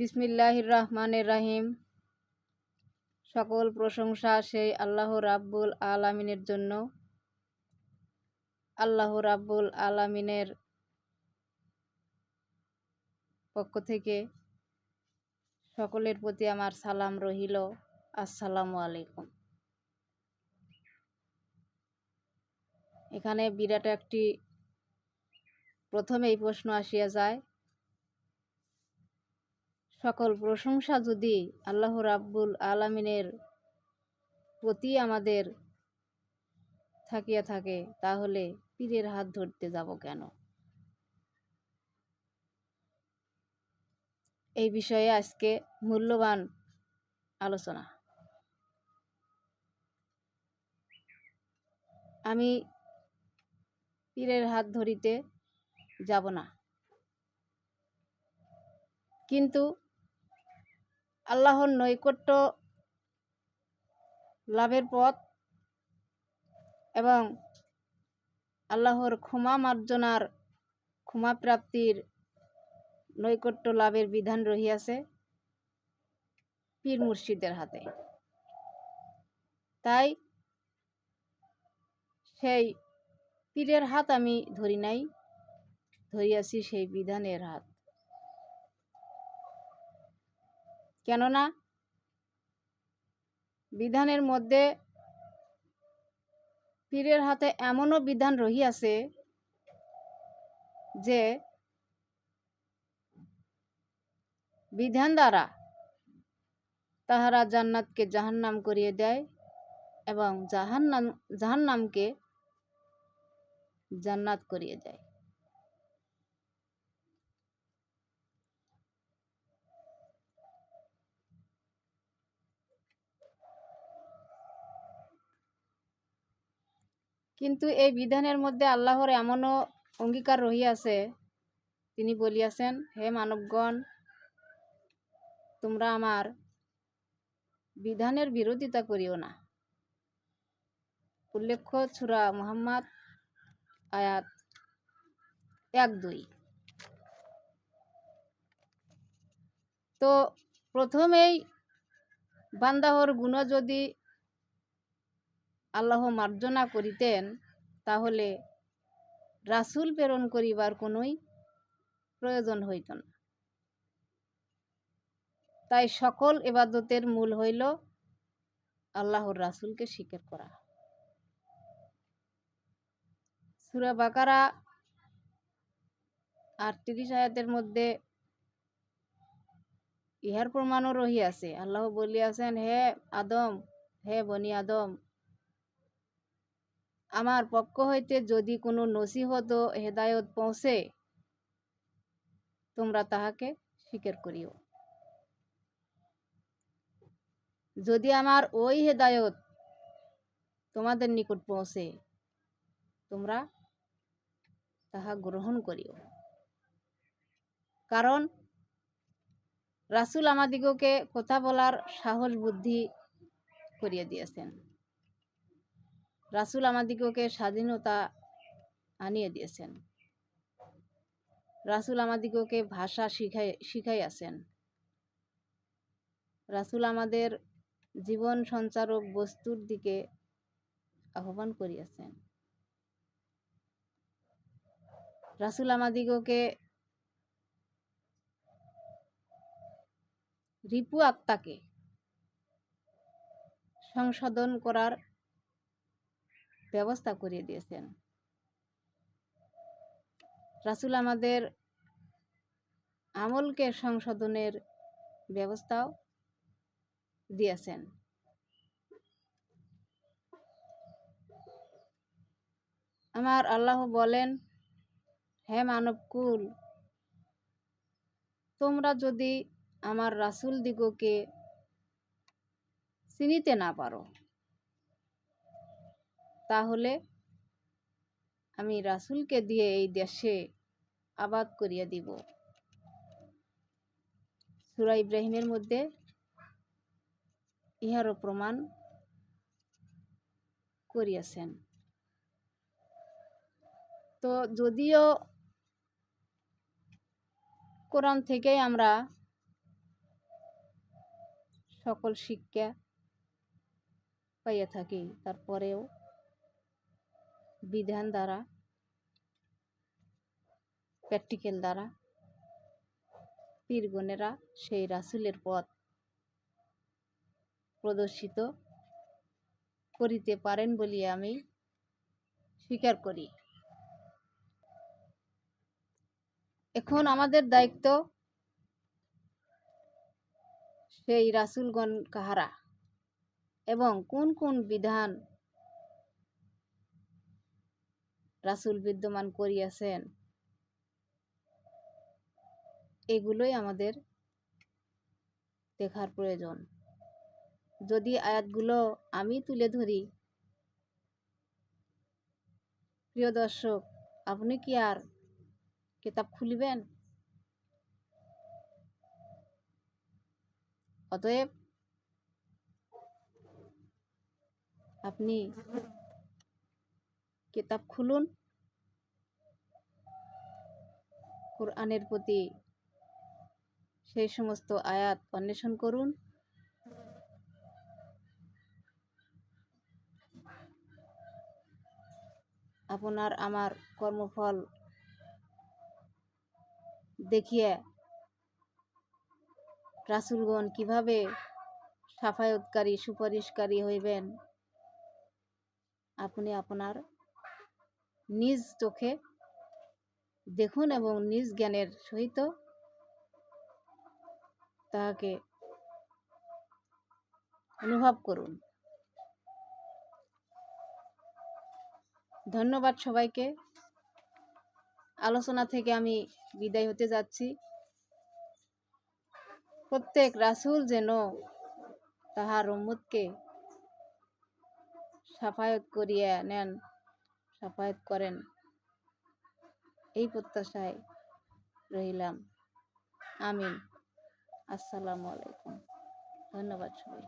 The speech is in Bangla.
বিসমিল্লাহির রহমানির রহিম। সকল প্রশংসা সেই আল্লাহ রাব্বুল আলামিনের জন্য। আল্লাহ রাব্বুল আলামিনের পক্ষ থেকে সকলের প্রতি আমার সালাম রহিল। আসসালামু আলাইকুম। এখানে বিরাট একটি প্রথমেই প্রশ্ন আসিয়া যায়, সকল প্রশংসা যদি আল্লাহ রাব্বুল আলামিনের প্রতি আমাদের থাকিয়া থাকে, তাহলে পীরের হাত ধরতে যাব কেন? এই বিষয়ে আজকে মূল্যবান আলোচনা। আমি পীরের হাত ধরিতে যাব না, কিন্তু আল্লাহর নৈকট্য লাভের পথ এবং আল্লাহর ক্ষমা মার্জনার ক্ষমা প্রাপ্তির নৈকট্য লাভের বিধান রহিয়াছে পীর মুর্শিদের হাতে। তাই সেই পীরের হাত আমি ধরি নাই, ধরিয়াছি সেই বিধানের হাত। কেননা বিধানের মধ্যে পীরের হাতে এমনও বিধান রহিয়াছে যে বিধান দ্বারা তাহারা জান্নাতকে জাহান্নাম করিয়ে দেয় এবং জাহান্নামকে জান্নাত করিয়ে দেয়। কিন্তু এই বিধানের মধ্যে আল্লাহর এমনও অঙ্গীকার রহিয়াছে, তিনি বলিয়াছেন, হে মানবগণ, তোমরা আমার বিধানের বিরোধিতা করিও না। উল্লেখ্য সূরা মুহাম্মদ আয়াত 1-2। তো প্রথমেই বান্দাহর গুণ যদি আল্লাহ মার্জনা করিতেন, তাহলে রাসূল প্রেরণ করিবার কোনোই প্রয়োজন হইত না। তাই সকল ইবাদতের মূল হইল আল্লাহর রাসূলকে স্বীকার করা। সূরা বাকারা 38 আয়াতের মধ্যে ইহার প্রমাণও রহিয়াছে। আল্লাহ বলিয়াছেন, হে আদম, হে বনি আদম, আমার পক্ষ হইতে যদি কোনো নসিহত ও হেদায়ত পৌঁছে, তোমরা তাহাকে স্বীকার করিও। যদি আমার ওই হেদায়ত তোমাদের নিকট পৌঁছে, তোমরা তাহা গ্রহণ করিও। কারণ রাসূল আমাদিগকে কথা বলার সাহস বুদ্ধি করিয়া দিয়েছেন। রাসূল আমাদিগকে স্বাধীনতা আনিয়ে দিয়েছেন। রাসূল আমাদিগকে ভাষা শিখাইয়াছেন। রাসূল আমাদের জীবন সঞ্চারক বস্তুর দিকে আহ্বান করিয়াছেন। রাসূল আমাদিগকে রিপু আত্মাকে সংশোধন করার ব্যবস্থা করিয়ে দিয়েছেন। রাসূল আমাদের আমলকে সংশোধনের ব্যবস্থাও দিয়েছেন। আমার আল্লাহ বলেন, হে মানবকুল, তোমরা যদি আমার রাসূল দিগকে চিনিতে না পারো, তাহলে আমি রাসূলকে দিয়ে এই দেশে আবাদ করিয়া দিব। সূরা ইব্রাহিমের মধ্যে ইহারও প্রমাণ করিয়াছেন। তো যদিও কোরআন থেকেই আমরা সকল শিক্ষা পাইয়া থাকি, তারপরেও বিধান দ্বারা, প্র্যাকটিক্যাল দ্বারা পীরগণেরা সেই রাসূলের পথ প্রদর্শিত করিতে পারেন বলিয়া আমি স্বীকার করি। এখন আমাদের দায়িত্ব সেই রাসূলগণ কাহারা এবং কোন কোন বিধান রাসূল বিদ্যমান করিয়াছেন, এগুলোই আমাদের দেখার প্রয়োজন। যদি আয়াতগুলো আমি তুলে ধরি, প্রিয় দর্শক, আপনি কি আর কিতাব খুলিবেন? অতএব আপনি কিতাব খুলুন, কোরআনের প্রতি সেই সমস্ত আয়াত অন্বেষণ করুন, আপনার আমার কর্মফল দেখিয়ে রাসূলগণ কিভাবে সাফায়াতকারী, সুপারিশকারী হইবেন, আপনি আপনার নিজ চোখে দেখুন এবং নিজ জ্ঞানের সহিত তাহাকে অনুভব করুন। ধন্যবাদ সবাইকে। আলোচনা থেকে আমি বিদায় হতে যাচ্ছি। প্রত্যেক রাসূল যেন তাহার উম্মতকে সাফায়াত করিয়া নেন, সাফায়াত করেন, এই প্রত্যাশায় রহিলাম। আমিন। আসসালামু আলাইকুম। ধন্যবাদ সবাই।